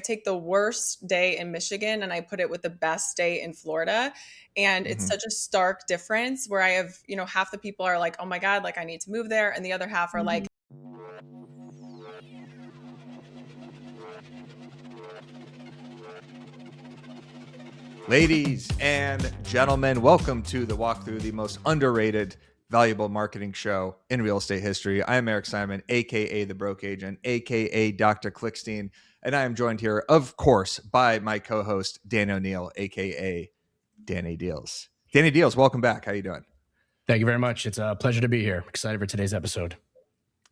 take the worst day in Michigan and I put it with the best day in Florida. And it's Mhm. such a stark difference where I have, half the people are like, oh my God, like I need to move there. And the other half are like, Ladies and gentlemen, welcome to the walkthrough, the most underrated, valuable marketing show in real estate history. I am Eric Simon, aka the Broke Agent, aka Dr. Clickstein, and I am joined here, of course, by my co-host Dan O'Neill, aka Danny Deals. Danny Deals, welcome back. How you doing? Thank you very much. It's a pleasure to be here. Excited for today's episode.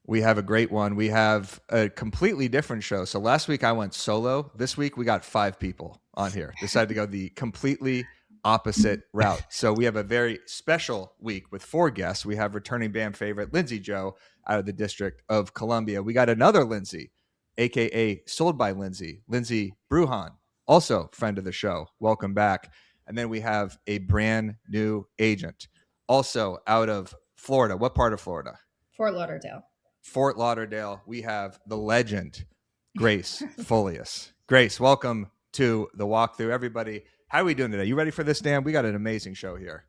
We have a great one. We have a completely different show. So last week I went solo. This week we got 5 people on here. Decided to go the completely opposite route. So we have a very special week with 4 guests. We have returning band favorite Lindsay Joe out of the District of Columbia. We got another Lindsay, aka Sold by Lindsay, Lindsay Bruhan, also friend of the show. Welcome back. And then we have a brand new agent, also out of Florida. What part of Florida? Fort Lauderdale. Fort Lauderdale, we have the legend, Grace Folius. Grace, welcome to the walkthrough. Everybody, how are we doing today? You ready for this, Dan? We got an amazing show here.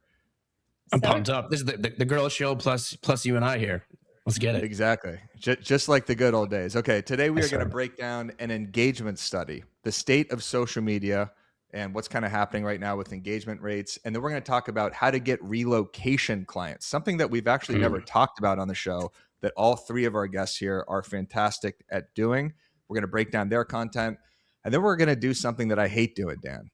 I'm pumped up. This is the girl show plus you and I here. Let's get it. Exactly. Just like the good old days. Okay, today we are going to break down an engagement study, the state of social media and what's kind of happening right now with engagement rates. And then we're going to talk about how to get relocation clients, something that we've actually never talked about on the show, that all 3 of our guests here are fantastic at doing. We're going to break down their content. And then we're going to do something that I hate doing, Dan.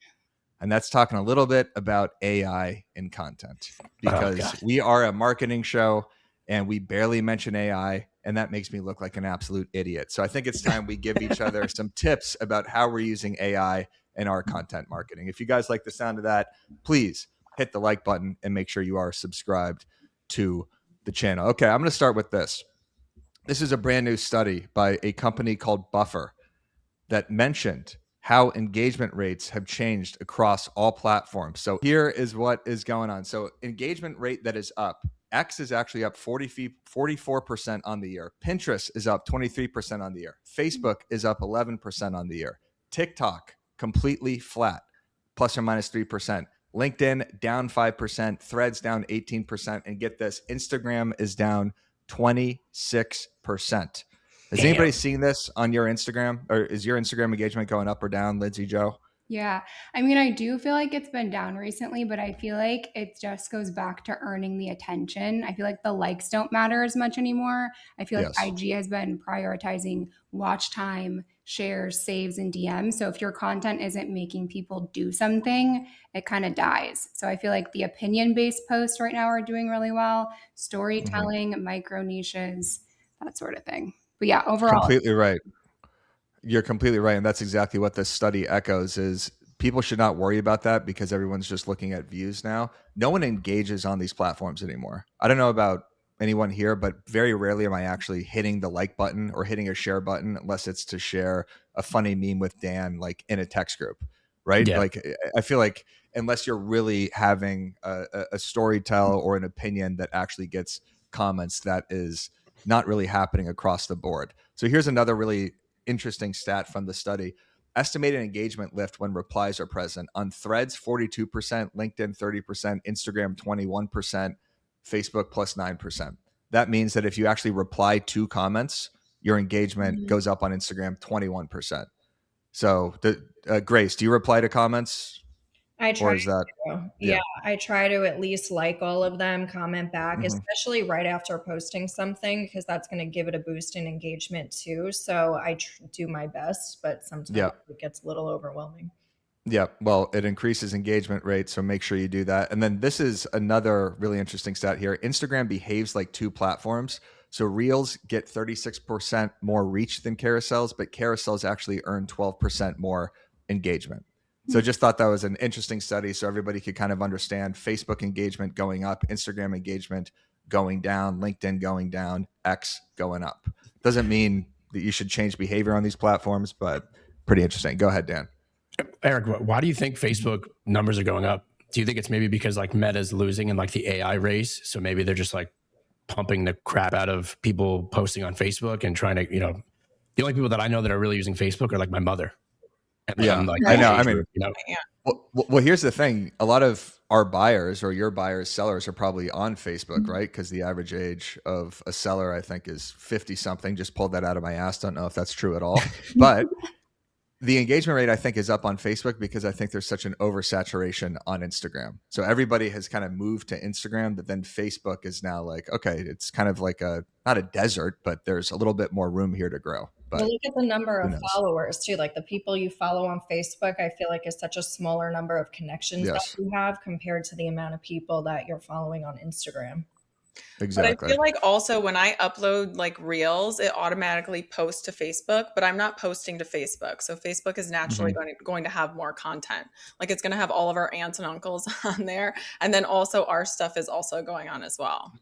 And that's talking a little bit about AI in content, because we are a marketing show and we barely mention AI. And that makes me look like an absolute idiot. So I think it's time we give each other some tips about how we're using AI in our content marketing. If you guys like the sound of that, please hit the like button and make sure you are subscribed to the channel. Okay, I'm going to start with this. This is a brand new study by a company called Buffer that mentioned how engagement rates have changed across all platforms. So here is what is going on. So engagement rate that is up. X is actually up 44% on the year. Pinterest is up 23% on the year. Facebook is up 11% on the year. TikTok completely flat, plus or minus 3%. LinkedIn down 5%, Threads down 18%, and get this, Instagram is down 26%. Has anybody seen this on your Instagram, or is your Instagram engagement going up or down, Lindsay Joe? Yeah. I mean, I do feel like it's been down recently, but I feel like it just goes back to earning the attention. I feel like the likes don't matter as much anymore. I feel like IG has been prioritizing watch time, shares, saves, and DMs. So if your content isn't making people do something, it kind of dies. So I feel like the opinion-based posts right now are doing really well. Storytelling, micro niches, that sort of thing. But yeah, overall. Completely right. You're completely right. And that's exactly what this study echoes is people should not worry about that because everyone's just looking at views now. No one engages on these platforms anymore. I don't know about anyone here, but very rarely am I actually hitting the like button or hitting a share button unless it's to share a funny meme with Dan, like in a text group, right? Yeah. Like I feel like unless you're really having a story tell or an opinion that actually gets comments, that is not really happening across the board. So here's another really interesting stat from the study. Estimated engagement lift when replies are present on Threads 42%, LinkedIn 30%, Instagram 21%, Facebook plus 9%. That means that if you actually reply to comments, your engagement goes up on Instagram 21%. So Grace, do you reply to comments? I try to. Yeah, I try to at least like all of them, comment back, especially right after posting something, because that's going to give it a boost in engagement too. So I do my best, but sometimes it gets a little overwhelming. Yeah, well, it increases engagement rate, so make sure you do that. And then this is another really interesting stat here. Instagram behaves like 2 platforms. So Reels get 36% more reach than carousels, but carousels actually earn 12% more engagement. So just thought that was an interesting study so everybody could kind of understand Facebook engagement going up, Instagram engagement going down, LinkedIn going down, X going up. Doesn't mean that you should change behavior on these platforms, but pretty interesting. Go ahead, Dan. Eric, why do you think Facebook numbers are going up? Do you think it's maybe because like Meta's losing in like the AI race? So maybe they're just like pumping the crap out of people posting on Facebook and trying to, the only people that I know that are really using Facebook are like my mother. And Yeah, like, I know. I mean, you know? well, here's the thing. A lot of our buyers or your buyers, sellers are probably on Facebook, right? Because the average age of a seller, I think, is 50 something. Just pulled that out of my ass. Don't know if that's true at all. But the engagement rate, I think, is up on Facebook because I think there's such an oversaturation on Instagram. So everybody has kind of moved to Instagram, but then Facebook is now like, okay, it's kind of like not a desert, but there's a little bit more room here to grow. But well, look at the number who of knows? followers too. Like the people you follow on Facebook, I feel like is such a smaller number of connections that Yes. you have compared to the amount of people that you're following on Instagram. Exactly. But I feel like also when I upload like reels, it automatically posts to Facebook, but I'm not posting to Facebook. So Facebook is naturally going to have more content. Like it's going to have all of our aunts and uncles on there. And then also our stuff is also going on as well.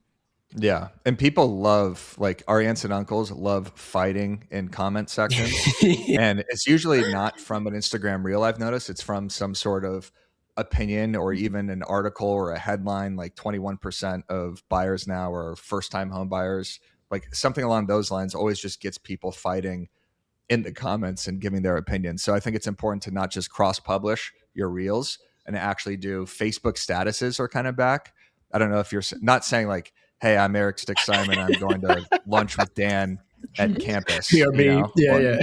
Yeah. And people love, like, our aunts and uncles love fighting in comment sections. And it's usually not from an Instagram reel, I've noticed. It's from some sort of opinion or even an article or a headline. Like 21% of buyers now are first-time home buyers. Like something along those lines always just gets people fighting in the comments and giving their opinions. So I think it's important to not just cross-publish your reels and actually do Facebook statuses are kind of back. I don't know if you're not saying like, hey, I'm Eric Stick Simon. I'm going to lunch with Dan at campus. You know? Yeah.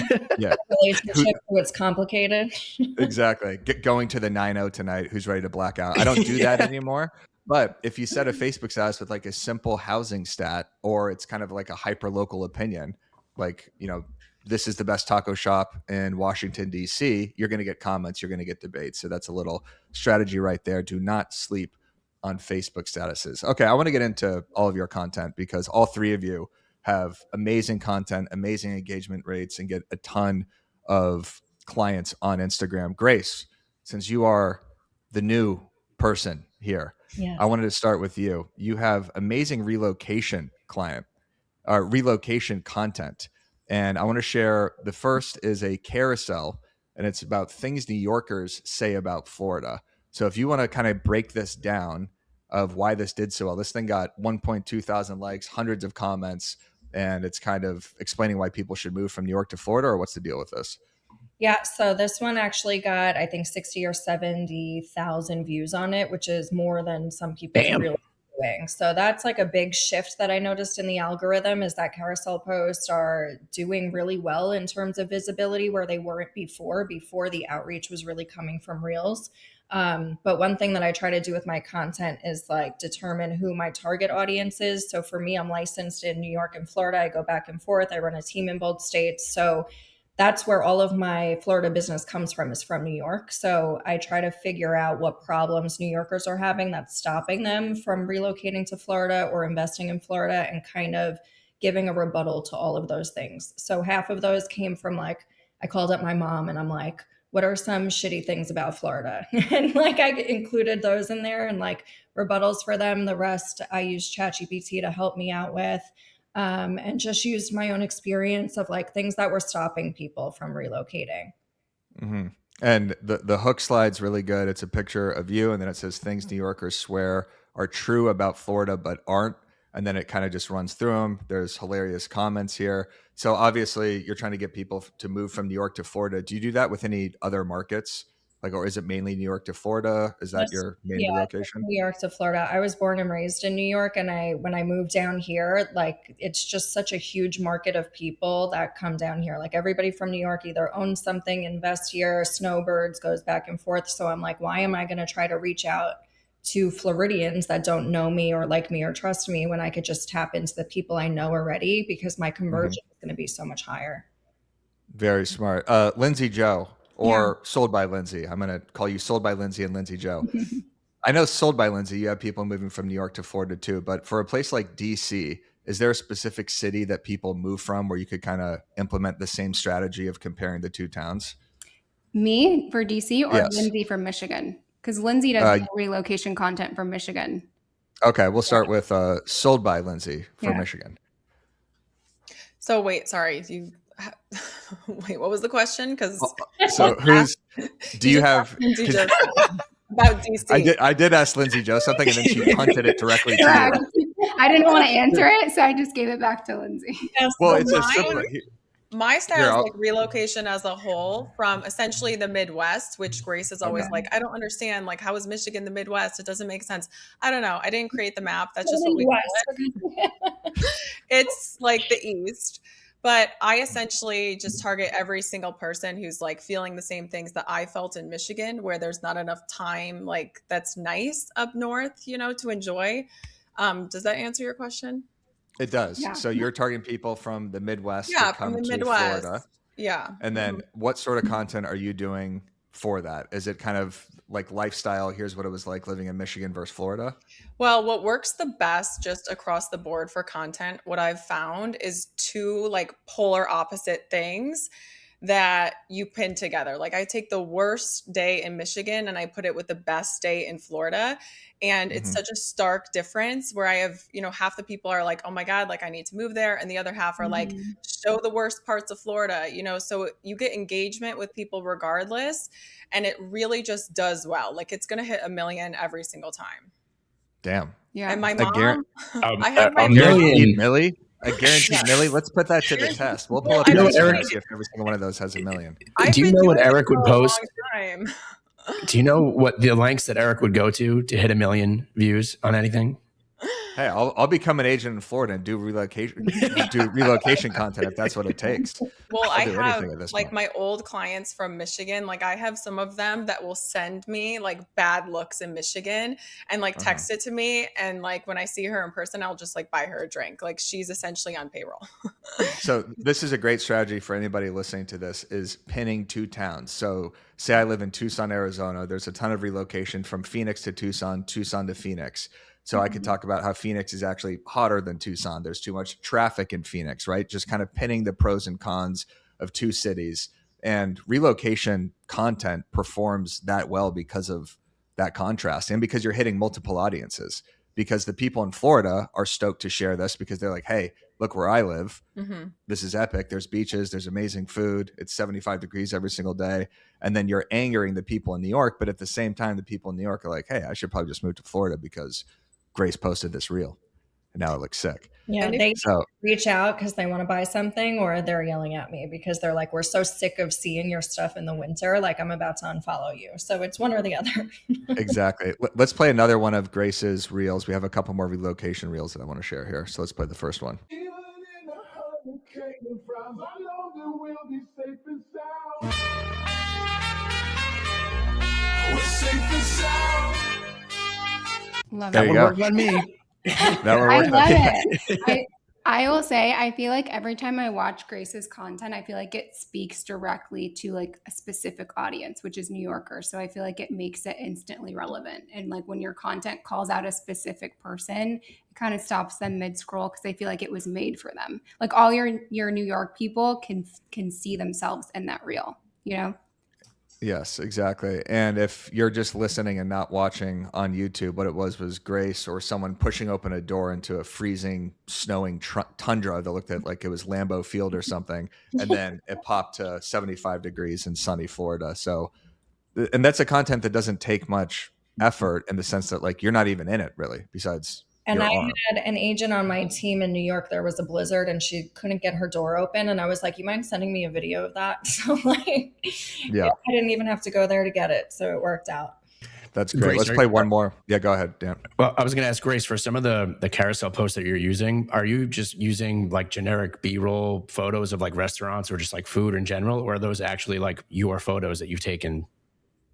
Relationship, it's complicated. Exactly. Going to the 9-0 tonight. Who's ready to black out? I don't do that anymore. But if you set a Facebook status with like a simple housing stat, or it's kind of like a hyper local opinion, like, you know, this is the best taco shop in Washington, D.C., you're going to get comments, you're going to get debates. So that's a little strategy right there. Do not sleep on Facebook statuses. Okay, I want to get into all of your content because all three of you have amazing content, amazing engagement rates, and get a ton of clients on Instagram. Grace, since you are the new person here, I wanted to start with you. You have amazing relocation content. And I want to share, the first is a carousel, and it's about things New Yorkers say about Florida. So if you want to kind of break this down of why this did so well, this thing got 1.2 thousand likes, hundreds of comments, and it's kind of explaining why people should move from New York to Florida, or what's the deal with this? Yeah, so this one actually got, I think, 60 or 70,000 views on it, which is more than some people are really doing. So that's like a big shift that I noticed in the algorithm, is that carousel posts are doing really well in terms of visibility where they weren't before the outreach was really coming from Reels. But one thing that I try to do with my content is like determine who my target audience is. So for me, I'm licensed in New York and Florida. I go back and forth. I run a team in both states. So that's where all of my Florida business comes from, is from New York. So I try to figure out what problems New Yorkers are having that's stopping them from relocating to Florida or investing in Florida, and kind of giving a rebuttal to all of those things. So half of those came from like, I called up my mom and I'm like, what are some shitty things about Florida? And like I included those in there and like rebuttals for them. The rest I used ChatGPT to help me out with. And just used my own experience of like things that were stopping people from relocating. Mm-hmm. And the hook slide's really good. It's a picture of you, and then it says things New Yorkers swear are true about Florida but aren't. And then it kind of just runs through them. There's hilarious comments here. So obviously you're trying to get people to move from New York to Florida. Do you do that with any other markets? Like, or is it mainly New York to Florida? Is that your main relocation? New York to Florida. I was born and raised in New York. And when I moved down here, like it's just such a huge market of people that come down here. Like everybody from New York either owns something, invests here, snowbirds, goes back and forth. So I'm like, why am I going to try to reach out to Floridians that don't know me or like me or trust me when I could just tap into the people I know already, because my conversion is going to be so much higher. Very smart. Lindsay Joe, or Sold by Lindsay. I'm going to call you Sold by Lindsay and Lindsay Joe. I know Sold by Lindsay, you have people moving from New York to Florida too, but for a place like DC, is there a specific city that people move from where you could kind of implement the same strategy of comparing the two towns? Me for DC, or Lindsay from Michigan? Because Lindsay does relocation content from Michigan. Okay, we'll start with Sold by Lindsay for Michigan. So wait, sorry, wait, what was the question? Because do you have about DC? I did ask Lindsay Joe something, and then she punted it directly to you. I didn't want to answer it, so I just gave it back to Lindsay. Well, it's just simple. My style is like relocation as a whole from essentially the Midwest, which Grace is always like, I don't understand. Like, how is Michigan the Midwest? It doesn't make sense. I don't know. I didn't create the map. That's just what we call it. It's like the East. But I essentially just target every single person who's like feeling the same things that I felt in Michigan, where there's not enough time, like that's nice up north, you know, to enjoy. Does that answer your question? It does. Yeah. So you're targeting people from the Midwest to come to Midwest. Florida. Yeah. And then what sort of content are you doing for that? Is it kind of like lifestyle? Here's what it was like living in Michigan versus Florida. Well, what works the best just across the board for content, what I've found is two like polar opposite things that you pin together. Like I take the worst day in Michigan and I put it with the best day in Florida. And it's such a stark difference where I have, you know, half the people are like, oh my God, like I need to move there. And the other half are like, show the worst parts of Florida, you know, so you get engagement with people regardless. And it really just does well. Like it's going to hit 1 million every single time. Damn. Yeah. And my mom, I have my guaranteed Millie. A guaranteed Millie. Let's put that to the test. We'll pull up Instagram and see if every single one of those has 1 million. Do you know what Eric would post? Do you know what the lengths that Eric would go to hit 1 million views on anything? Hey, I'll become an agent in Florida and do relocation content if that's what it takes. Well, I have like my old clients from Michigan. Like I have some of them that will send me like bad looks in Michigan and like text it to me. And like when I see her in person, I'll just like buy her a drink. Like she's essentially on payroll. So this is a great strategy for anybody listening to this is pinning 2 towns. So say I live in Tucson, Arizona. There's a ton of relocation from Phoenix to Tucson, Tucson to Phoenix. So I could talk about how Phoenix is actually hotter than Tucson. There's too much traffic in Phoenix, right? Just kind of pinning the pros and cons of 2 cities. And relocation content performs that well because of that contrast and because you're hitting multiple audiences. Because the people in Florida are stoked to share this because they're like, hey, look where I live. This is epic. There's beaches. There's amazing food. It's 75 degrees every single day. And then you're angering the people in New York. But at the same time, the people in New York are like, hey, I should probably just move to Florida because Grace posted this reel and now it looks sick. Yeah, they reach out because they want to buy something or they're yelling at me because they're like, we're so sick of seeing your stuff in the winter. Like I'm about to unfollow you. So it's one or the other. Exactly. Let's play another one of Grace's reels. We have a couple more relocation reels that I want to share here. So let's play the first one. Love there it. You go. Work on me. I love it. I will say, I feel like every time I watch Grace's content, I feel like it speaks directly to like a specific audience, which is New Yorkers. So I feel like it makes it instantly relevant. And like when your content calls out a specific person, it kind of stops them mid scroll because they feel like it was made for them. Like all your New York people can see themselves in that reel, you know? Yes, exactly. And if you're just listening and not watching on YouTube, what it was Grace or someone pushing open a door into a freezing, snowing tundra that looked at like it was Lambeau Field or something. And then it popped to 75 degrees in sunny Florida. So, and that's a content that doesn't take much effort in the sense that like you're not even in it really besides. And I had an agent on my team in New York. There was a blizzard and she couldn't get her door open. And I was like, you mind sending me a video of that? So like, I didn't even have to go there to get it. So it worked out. That's great. Grace, let's play one more. Yeah, go ahead, Dan. Well, I was going to ask Grace, for some of the carousel posts that you're using, are you just using like generic B-roll photos of like restaurants or just like food in general? Or are those actually like your photos that you've taken?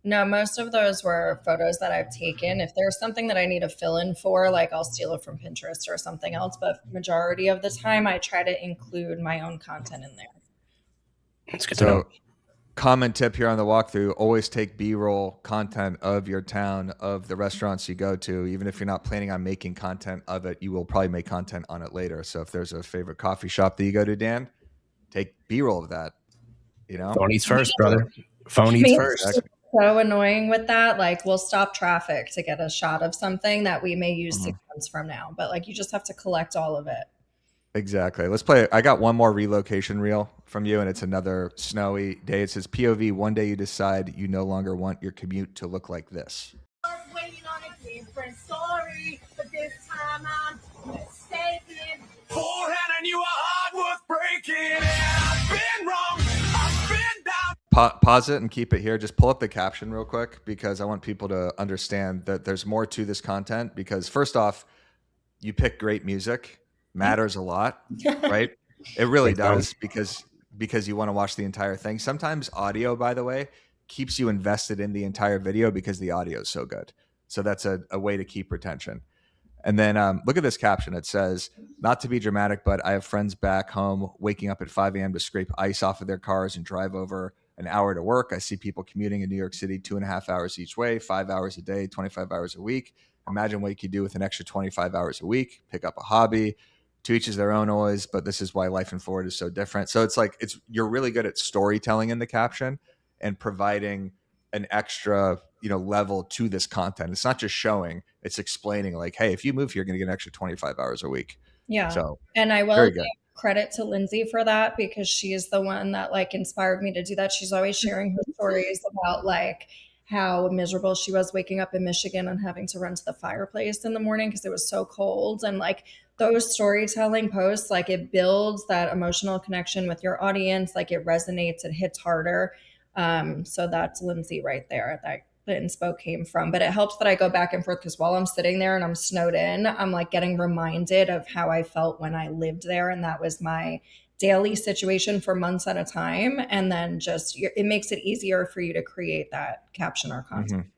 No, most of those were photos that I've taken. If there's something that I need to fill in for, like I'll steal it from Pinterest or something else. But majority of the time, I try to include my own content in there. That's good to know. Common tip here on the walkthrough, always take B-roll content of your town, of the restaurants you go to. Even if you're not planning on making content of it, you will probably make content on it later. So if there's a favorite coffee shop that you go to, Dan, take B-roll of that. You know, phone eats first, brother. Phone eats first. Exactly. So annoying with that. Like we'll stop traffic to get a shot of something that we may use 6 months from now, but like you just have to collect all of it. Exactly. Let's play. I got one more relocation reel from you and it's another snowy day. It says POV, one day you decide you no longer want your commute to look like this. I was waiting on a different story, but this time I'm mistaken. Poor Hannah knew a heart was breaking and I've been been wrong. I've been down. Pause it and keep it here. Just pull up the caption real quick because I want people to understand that there's more to this content. Because first off, you pick great music, matters a lot, right? It really does because you want to watch the entire thing. Sometimes audio, by the way, keeps you invested in the entire video because the audio is so good. So that's a way to keep retention. And then look at this caption. It says, not to be dramatic, but I have friends back home waking up at 5 a.m. to scrape ice off of their cars and drive over an hour to work. I see people commuting in New York City 2.5 hours each way, 5 hours a day, 25 hours a week. Imagine what you could do with an extra 25 hours a week, pick up a hobby. To each is their own always, but this is why life in Florida is so different. So it's like you're really good at storytelling in the caption and providing an extra level to this content. It's not just showing, it's explaining like, hey, if you move here, you're going to get an extra 25 hours a week. Yeah. So, and I will give credit to Lindsay for that because she is the one that like inspired me to do that. She's always sharing her stories about like how miserable she was waking up in Michigan and having to run to the fireplace in the morning because it was so cold. And like those storytelling posts, like it builds that emotional connection with your audience. Like it resonates, it hits harder. So that's Lindsay right there that the inspo came from. But it helps that I go back and forth because while I'm sitting there and I'm snowed in, I'm like getting reminded of how I felt when I lived there. And that was my daily situation for months at a time. And then just, it makes it easier for you to create that caption or content. Mm-hmm.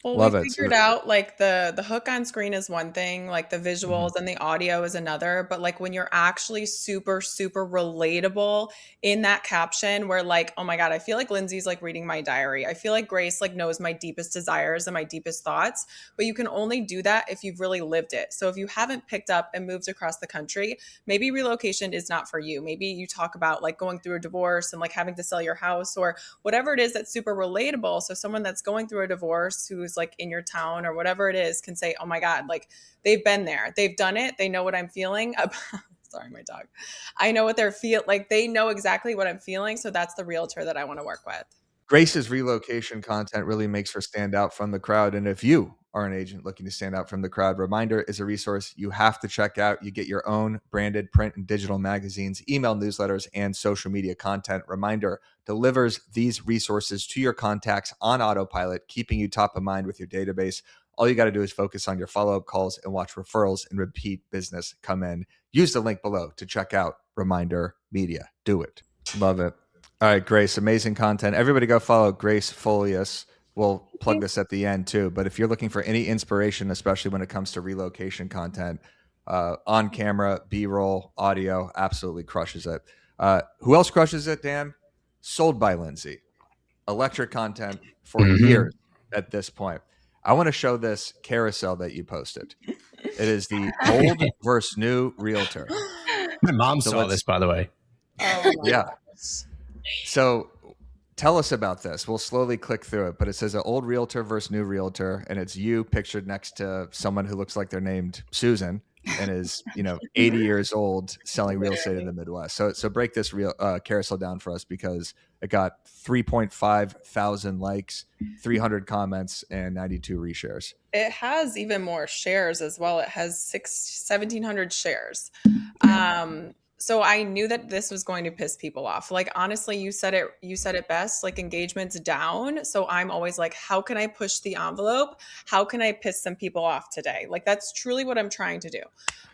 Well, we figured out like the hook on screen is one thing, like the visuals and the audio is another. But like when you're actually super, super relatable in that caption where like, oh my God, I feel like Lindsay's like reading my diary. I feel like Grace like knows my deepest desires and my deepest thoughts, but you can only do that if you've really lived it. So if you haven't picked up and moved across the country, maybe relocation is not for you. Maybe you talk about like going through a divorce and like having to sell your house or whatever it is that's super relatable. So someone that's going through a divorce who's like in your town or whatever it is can say, oh my God, like they've been there, they've done it, they know what I'm feeling. Sorry, my dog. I know what they're like they know exactly what I'm feeling. So that's the realtor that I want to work with. Grace's relocation content really makes her stand out from the crowd. And if you are an agent looking to stand out from the crowd, Reminder is a resource you have to check out. You get your own branded print and digital magazines, email newsletters, and social media content. Reminder delivers these resources to your contacts on autopilot, keeping you top of mind with your database. All you got to do is focus on your follow-up calls and watch referrals and repeat business come in. Use the link below to check out Reminder Media. Do it. Love it. All right, Grace, amazing content. Everybody go follow Grace Folius. We'll plug this at the end too. But if you're looking for any inspiration, especially when it comes to relocation content, on camera, B-roll, audio, absolutely crushes it. Who else crushes it, Dan? Sold by Lindsay. Electric content for years at this point. I want to show this carousel that you posted. It is the old versus new realtor. My mom saw this, by the way. Oh my yeah. gosh. So tell us about this. We'll slowly click through it, but it says an old realtor versus new realtor, and it's you pictured next to someone who looks like they're named Susan and is 80 years old selling real estate in the Midwest. So break this carousel down for us because it got 3.5 thousand likes, 300 comments, and 92 reshares. It has even more shares as well. It has 1,700 shares. So I knew that this was going to piss people off. Like, honestly, you said it best, like engagement's down. So I'm always like, how can I push the envelope? How can I piss some people off today? Like, that's truly what I'm trying to do.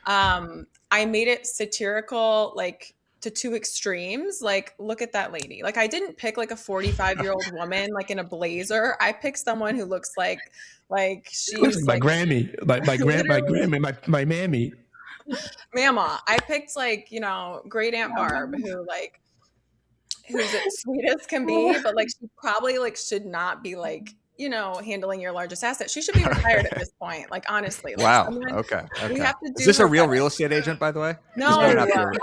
I made it satirical, like to two extremes. Like, look at that lady. Like, I didn't pick like a 45-year-old woman, like in a blazer. I picked someone who looks like she's my Grammy, my mammy. Mama, I picked like, great Aunt Barb who's as sweet as can be, but like she probably like should not be like, handling your largest asset. She should be retired at this point. Like, honestly. Like, wow. Okay. We have to do. Is this a real real estate agent, by the way? No,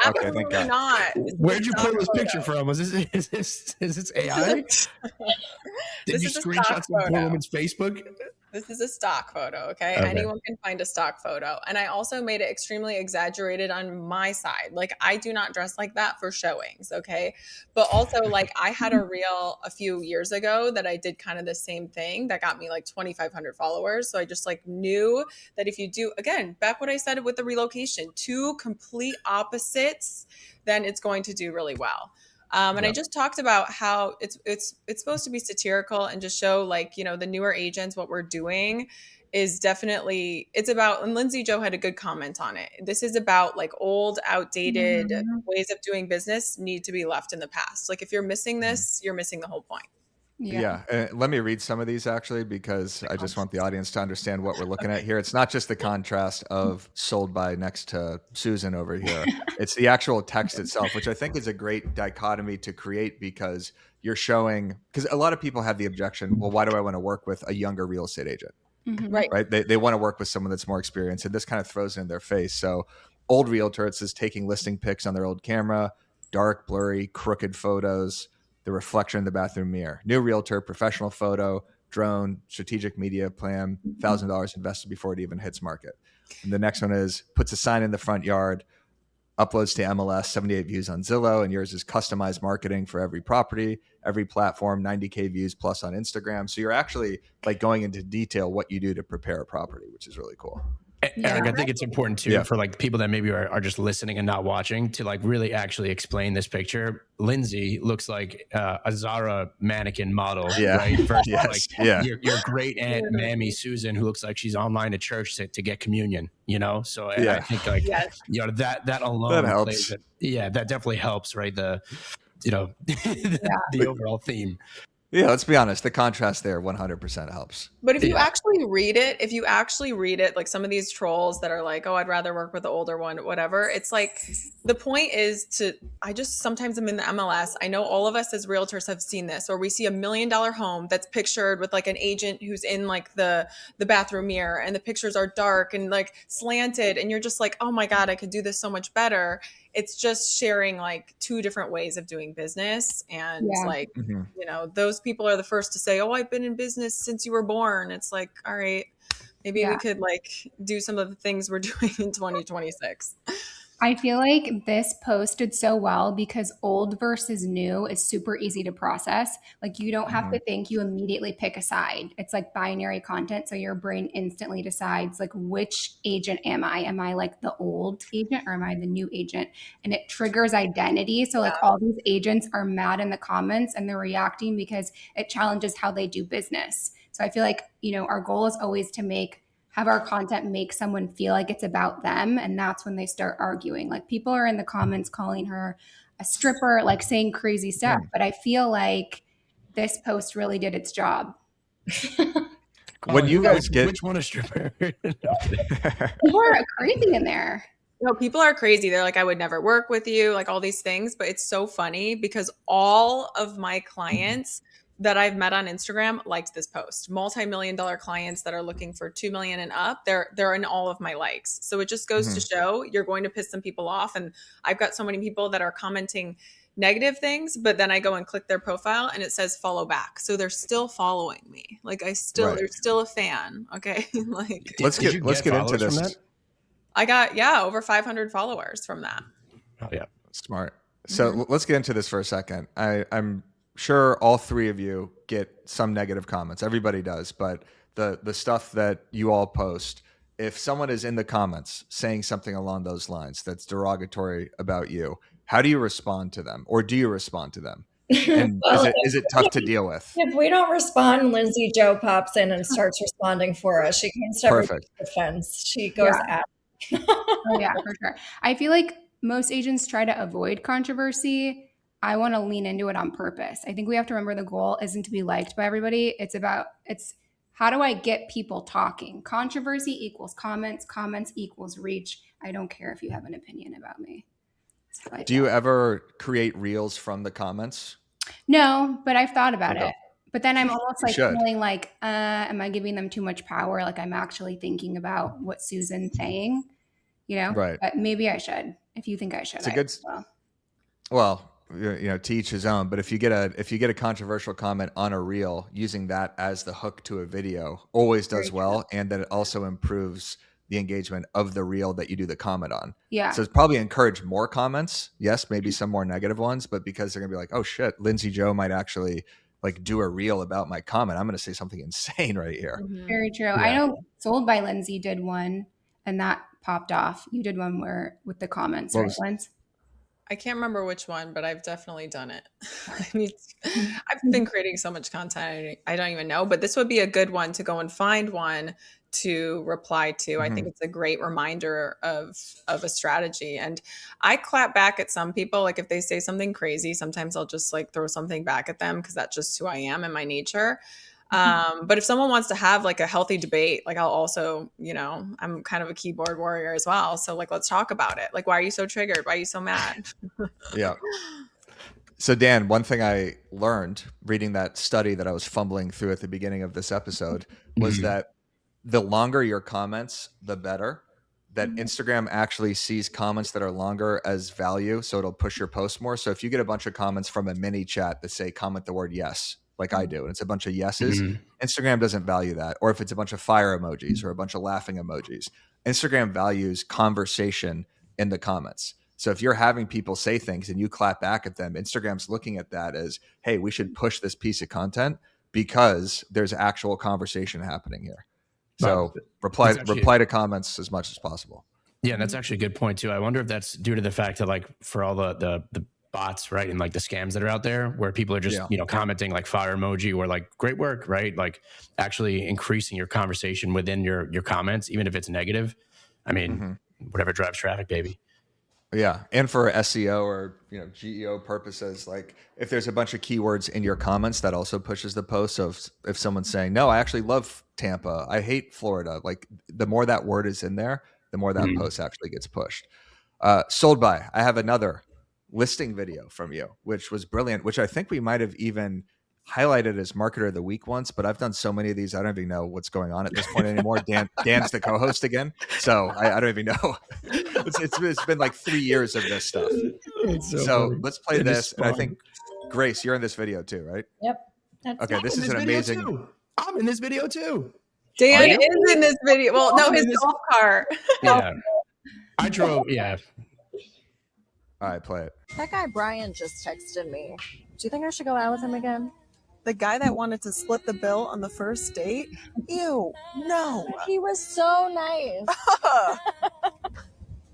absolutely not. Where'd you pull this picture from? Is this AI? Did you screenshot some poor woman's Facebook? This is a stock photo, okay? Anyone can find a stock photo. And I also made it extremely exaggerated on my side. Like, I do not dress like that for showings, okay? But also, like, I had a reel a few years ago that I did kind of the same thing that got me like 2,500 followers. So I just like knew that if you do, again, back what I said with the relocation, two complete opposites, then it's going to do really well. And I just talked about how it's supposed to be satirical and just show like, you know, the newer agents, what we're doing is definitely, it's about, and Lindsay Joe had a good comment on it. This is about like old, outdated ways of doing business need to be left in the past. Like if you're missing this, you're missing the whole point. Yeah. Let me read some of these actually, because I just want the audience to understand what we're looking at here. It's not just the contrast of sold by next to Susan over here. It's the actual text itself, which I think is a great dichotomy to create, because you're showing, because a lot of people have the objection, well, why do I want to work with a younger real estate agent? Right. They want to work with someone that's more experienced, and this kind of throws it in their face. So old realtor, it says taking listing pics on their old camera, dark, blurry, crooked photos, the reflection in the bathroom mirror. New realtor, professional photo, drone, strategic media plan, $1,000 invested before it even hits market. And the next one is puts a sign in the front yard, uploads to MLS, 78 views on Zillow, and yours is customized marketing for every property, every platform, 90K views plus on Instagram. So you're actually like going into detail what you do to prepare a property, which is really cool. Eric, I think it's important too for like people that maybe are just listening and not watching to like really actually explain this picture. Lindsay looks like a Zara mannequin model, right? First, your great aunt Mammy Susan, who looks like she's online at church to get communion. You know, so I think like you know that alone that helps. That definitely helps, right? The the overall theme. Yeah, let's be honest. The contrast there 100% helps. But if you actually read it, like some of these trolls that are like, oh, I'd rather work with the older one, whatever. It's like, the point is sometimes I'm in the MLS. I know all of us as realtors have seen this, or we see $1 million home that's pictured with like an agent who's in like the bathroom mirror, and the pictures are dark and like slanted. And you're just like, oh my God, I could do this so much better. It's just sharing like two different ways of doing business. And like, you know, those people are the first to say, oh, I've been in business since you were born. It's like, all right, maybe we could like do some of the things we're doing in 2026. I feel like this post did so well because old versus new is super easy to process. Like you don't have to think, you immediately pick a side. It's like binary content. So your brain instantly decides like, which agent am I? Am I like the old agent or am I the new agent? And it triggers identity. So like all these agents are mad in the comments and they're reacting because it challenges how they do business. So I feel like, you know, our goal is always to have our content make someone feel like it's about them. And that's when they start arguing. Like people are in the comments calling her a stripper, like saying crazy stuff. But I feel like this post really did its job. When you guys get which one is stripper? People are crazy in there. No, people are crazy. They're like, I would never work with you, like all these things. But it's so funny because all of my clients that I've met on Instagram liked this post. Multi-million-dollar clients that are looking for 2 million and up, they're in all of my likes. So it just goes to show you're going to piss some people off. And I've got so many people that are commenting negative things, but then I go and click their profile and it says follow back. So they're still following me. Like they're still a fan. Okay. Like let's get into this. I got over 500 followers from that. Oh yeah. Smart. So let's get into this for a second. I'm sure all three of you get some negative comments. Everybody does, but the stuff that you all post, if someone is in the comments saying something along those lines that's derogatory about you, how do you respond to them, or do you respond to them? And is it tough to deal with? If we don't respond, Lindsay Joe pops in and starts responding for us. She comes to everyone's defense. She goes at Oh yeah, for sure. I feel like most agents try to avoid controversy. I want to lean into it on purpose. I think we have to remember the goal isn't to be liked by everybody. It's how do I get people talking? Controversy equals comments. Comments equals reach. I don't care if you have an opinion about me. Do you ever create reels from the comments? No, but I've thought about it. But then I'm almost like feeling like, am I giving them too much power? Like I'm actually thinking about what Susan's saying, you know? Right. But maybe I should. If you think I should, well, you know, to each his own. But if you get a controversial comment on a reel, using that as the hook to a video always does well, and that it also improves the engagement of the reel that you do the comment on. Yeah. So it's probably encourage more comments. Yes, maybe some more negative ones, but because they're gonna be like, oh shit, Lindsay Joe might actually like do a reel about my comment. I'm gonna say something insane right here. Very true. Yeah. I know Sold by Lindsay did one and that popped off. You did one with the comments, right, Lindsay? I can't remember which one, but I've definitely done it. I've been creating so much content, I don't even know, but this would be a good one to go and find one to reply to. I think it's a great reminder of a strategy. And I clap back at some people. Like if they say something crazy, sometimes I'll just like throw something back at them because that's just who I am and my nature. But if someone wants to have like a healthy debate, like I'll also, I'm kind of a keyboard warrior as well. So like, let's talk about it. Like, why are you so triggered? Why are you so mad? Yeah. So Dan, one thing I learned reading that study that I was fumbling through at the beginning of this episode was that the longer your comments, the better. That Instagram actually sees comments that are longer as value. So it'll push your post more. So if you get a bunch of comments from a mini chat that say comment the word yes, like I do, and it's a bunch of yeses, Instagram doesn't value that. Or if it's a bunch of fire emojis or a bunch of laughing emojis, Instagram values conversation in the comments. So if you're having people say things and you clap back at them, Instagram's looking at that as, hey, we should push this piece of content because there's actual conversation happening here. So reply to comments as much as possible. Yeah, and that's actually a good point too. I wonder if that's due to the fact that like for all the bots, right, and like the scams that are out there where people are just commenting like fire emoji or like great work, right, like actually increasing your conversation within your comments, even if it's negative. I mean, whatever drives traffic, baby. Yeah, and for SEO or GEO purposes, like if there's a bunch of keywords in your comments, that also pushes the post. So if someone's saying, no, I actually love Tampa, I hate Florida, like the more that word is in there, the more that post actually gets pushed. Sold by, I have another listing video from you, which was brilliant, which I think we might have even highlighted as Marketer of the Week once, but I've done so many of these, I don't even know what's going on at this point anymore. Dan's the co-host again, so I don't even know. It's been like 3 years of this stuff. So let's play this. And I think Grace, you're in this video too, right? Yep. Okay, this is an amazing. I'm in this video too. Dan is in this video. Well, no, his golf cart. Yeah, I drove. Yeah. All right, play it. That guy Brian just texted me. Do you think I should go out with him again? The guy that wanted to split the bill on the first date? Ew, no. He was so nice.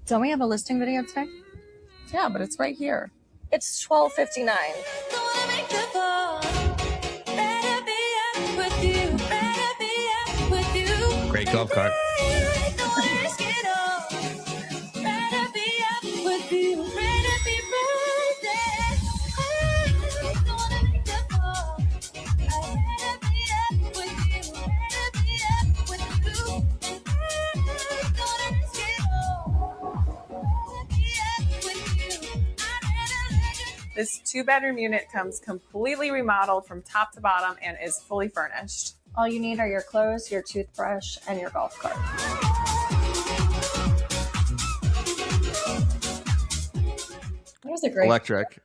Don't we have a listing video today? Yeah, but it's right here. It's 12:59. Great golf cart. This 2-bedroom unit comes completely remodeled from top to bottom and is fully furnished. All you need are your clothes, your toothbrush, and your golf cart. That was a great electric.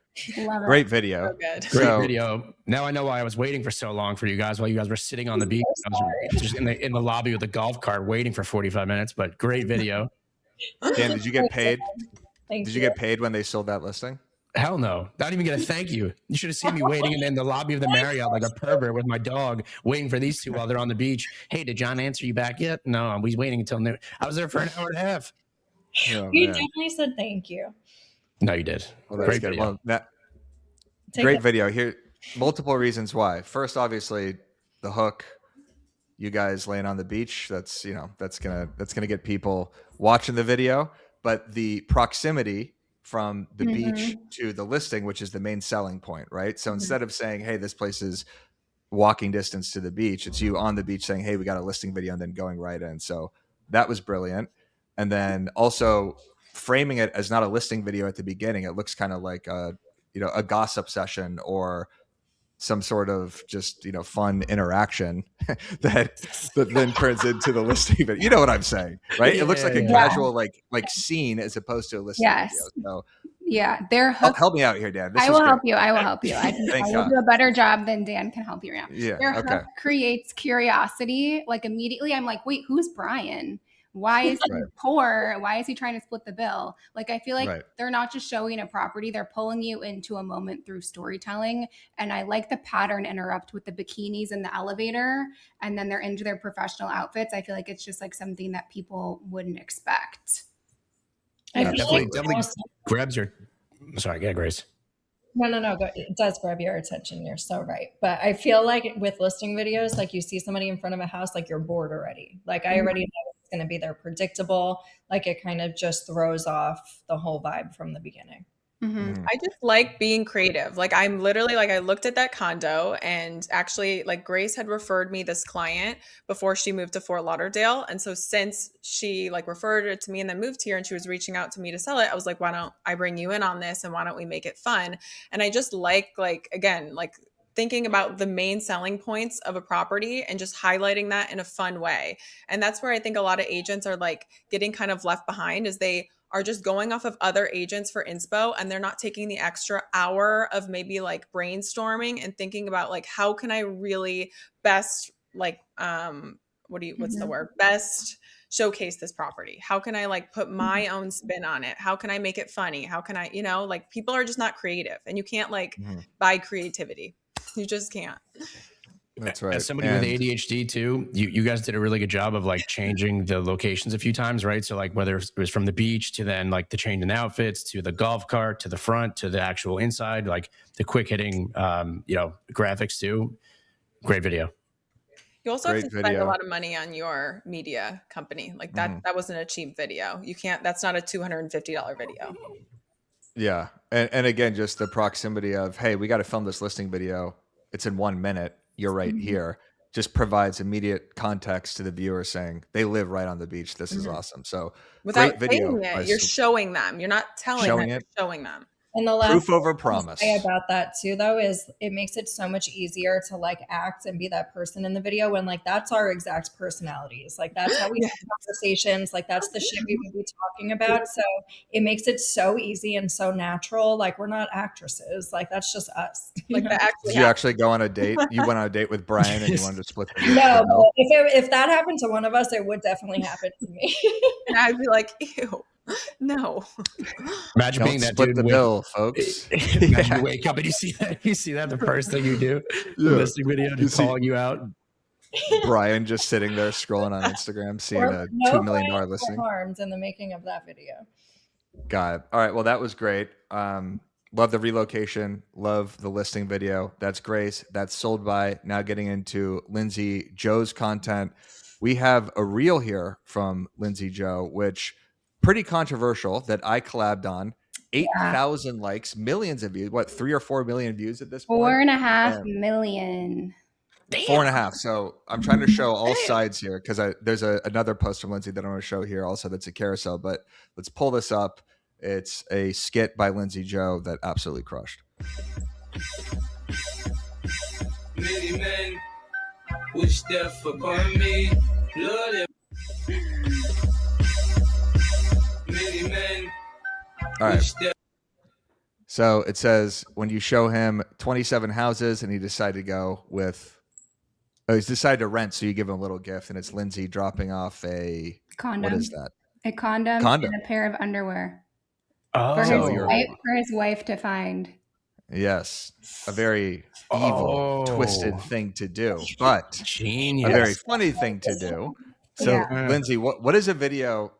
Great video. So good. Great video. Now I know why I was waiting for so long for you guys while you guys were sitting on the beach. I was just in the lobby with the golf cart waiting for 45 minutes, but great video. Dan, did you get paid? Thank Did you get paid when they sold that listing? Hell no. Not even get a thank you. You should have seen me waiting in the lobby of the Marriott like a pervert with my dog waiting for these two while they're on the beach. Hey, did John answer you back yet? No, he's waiting until noon. I was there for an hour and a half. Oh, You definitely said thank you. No, you did. Well, that's Great good. video. Well, great video. Here, multiple reasons why. First, obviously, the hook. You guys laying on the beach. That's gonna get people watching the video. But the proximity from the beach to the listing, which is the main selling point, right? So instead of saying, hey, this place is walking distance to the beach, it's you on the beach saying, hey, we got a listing video, and then going right in. So that was brilliant. And then also framing it as not a listing video at the beginning. It looks kind of like a gossip session or some sort of just, fun interaction that then turns into the listing video. You know what I'm saying, right? It looks like a casual, like scene as opposed to a listing video. So yeah, they're hooked. Help me out here, Dan. I will help you. I will do a better job than Dan can help you right now. Yeah. Their hook creates curiosity. Like immediately I'm like, wait, who's Brian? Why is he poor? Why is he trying to split the bill? Like, I feel like they're not just showing a property, they're pulling you into a moment through storytelling. And I like the pattern interrupt with the bikinis in the elevator, and then they're into their professional outfits. I feel like it's just like something that people wouldn't expect. Definitely grabs your Sorry, get Grace. No. It does grab your attention. You're so right. But I feel like with listing videos, like you see somebody in front of a house, like you're bored already. Like I already know it's going to be there, predictable. Like it kind of just throws off the whole vibe from the beginning. I just like being creative. Like I'm literally like I looked at that condo and actually like Grace had referred me this client before she moved to Fort Lauderdale. And so since she like referred it to me and then moved here and she was reaching out to me to sell it, I was like, why don't I bring you in on this and why don't we make it fun? And I just like again, like thinking about the main selling points of a property and just highlighting that in a fun way. And that's where I think a lot of agents are like getting kind of left behind is they are just going off of other agents for inspo and they're not taking the extra hour of maybe like brainstorming and thinking about like how can I really best like what's the word, best showcase this property, how can I like put my own spin on it, how can I make it funny, how can I, like people are just not creative and you can't like buy creativity, you just can't. That's right. As somebody with ADHD too, you guys did a really good job of like changing the locations a few times, right? So like whether it was from the beach to then like the change in outfits to the golf cart to the front to the actual inside, like the quick hitting, graphics too. Great video. You also have to spend a lot of money on your media company. Like that wasn't a cheap video. You can't, that's not a $250 video. Yeah. And again, just the proximity of, hey, we got to film this listing video. It's in 1 minute. You're right here. Just provides immediate context to the viewer saying they live right on the beach. This is awesome. So without great video. You're showing them. You're not telling them, you're showing them. And the last proof over promise thing about that too, though, is it makes it so much easier to like act and be that person in the video when like that's our exact personalities. Like that's how we have conversations. Like that's the shit we would be talking about. So it makes it so easy and so natural. Like we're not actresses. Like that's just us. Like that Did you actually go on a date? You went on a date with Brian and you wanted to split the No, but if that happened to one of us, it would definitely happen to me. And I'd be like, ew. No. Imagine being that split dude. The bill, folks. Imagine you wake up and you see that the first thing you do, the listing video, just calling you out. Brian just sitting there scrolling on Instagram, seeing a $2 million listing. Harmed in the making of that video. Got it. All right. Well, that was great. Love the relocation. Love the listing video. That's Grace. That's Sold By. Now getting into Lindsay Joe's content. We have a reel here from Lindsay Joe, which pretty controversial that I collabed on. 8,000 likes, millions of views. What, 3 or 4 million views at this point? 4.5 million. Damn. 4.5. So I'm trying to show all sides here because there's another post from Lindsay that I want to show here also that's a carousel. But let's pull this up. It's a skit by Lindsay Joe that absolutely crushed. Many men wish death upon me. Lord, many men. All right. So it says when you show him 27 houses and he decided to go with, he's decided to rent. So you give him a little gift and it's Lindsay dropping off a condom. What is that? A condom and a pair of underwear. Oh. For his wife to find. Yes. A very evil, twisted thing to do, but genius. A very funny thing to do. So Lindsay, what is a video?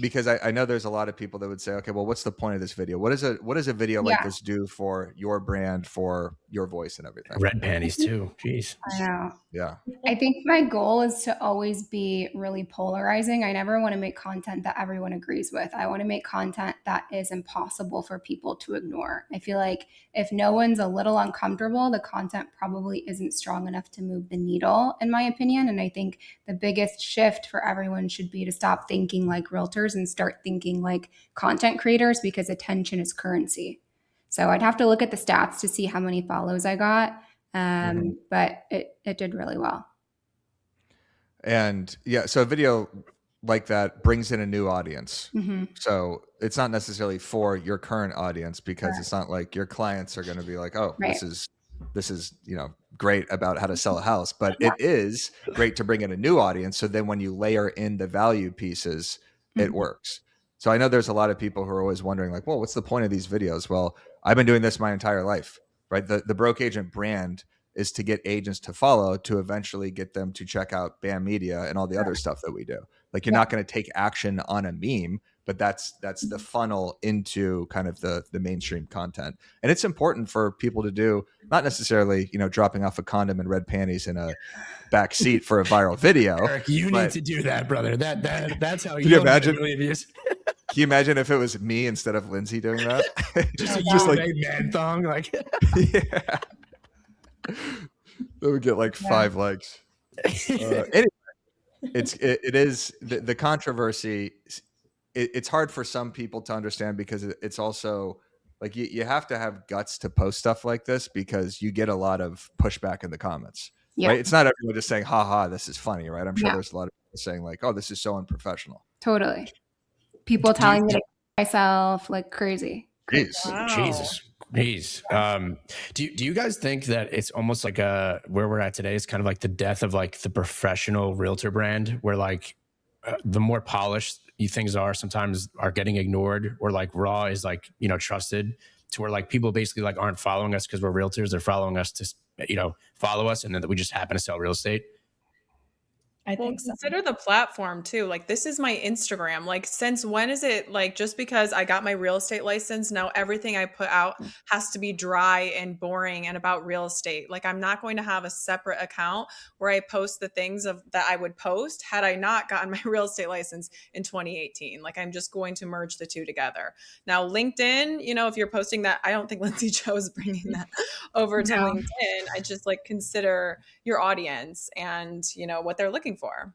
Because I know there's a lot of people that would say, okay, well, what's the point of this video? What does a video like this do for your brand, for your voice and everything? Red panties too. Jeez. I know. Yeah. I think my goal is to always be really polarizing. I never want to make content that everyone agrees with. I want to make content that is impossible for people to ignore. I feel like if no one's a little uncomfortable, the content probably isn't strong enough to move the needle, in my opinion. And I think the biggest shift for everyone should be to stop thinking like realtors and start thinking like content creators, because attention is currency. So I'd have to look at the stats to see how many follows I got. But it did really well. And yeah, so a video like that brings in a new audience. So it's not necessarily for your current audience, because it's not like your clients are going to be like, oh, this is, great about how to sell a house, but it is great to bring in a new audience. So then when you layer in the value pieces, it works. So I know there's a lot of people who are always wondering like, well, what's the point of these videos? Well, I've been doing this my entire life, right? The Broke Agent brand is to get agents to follow, to eventually get them to check out BAM Media and all the other stuff that we do. Like you're not going to take action on a meme, but that's the funnel into kind of the mainstream content. And it's important for people to do, not necessarily, dropping off a condom and red panties in a back seat for a viral video. Eric, you need to do that, brother. That's how you imagine. Can you imagine if it was me instead of Lindsay doing that? just like a man thong, like yeah. That would get like 5 likes. Anyway, it is the controversy. It's hard for some people to understand because it's also like you have to have guts to post stuff like this because you get a lot of pushback in the comments. Yeah. Right? It's not everyone just saying, "Ha ha, this is funny," right? I'm sure there's a lot of people saying like, "Oh, this is so unprofessional." Totally. People telling me to myself like crazy. Wow. Jesus. Jeez. Do you guys think that it's almost like where we're at today is kind of like the death of like the professional realtor brand, where like the more polished things are sometimes are getting ignored, or like raw is like, trusted, to where like people basically like aren't following us because we're realtors. They're following us to, follow us, and then we just happen to sell real estate. I think so. Consider the platform too. Like, this is my Instagram. Like, since when is it like just because I got my real estate license, now everything I put out has to be dry and boring and about real estate? Like, I'm not going to have a separate account where I post the things that I would post had I not gotten my real estate license in 2018. Like, I'm just going to merge the two together. Now, LinkedIn, if you're posting that, I don't think Lindsay Joe is bringing that over to LinkedIn. I just like consider your audience and, what they're looking for.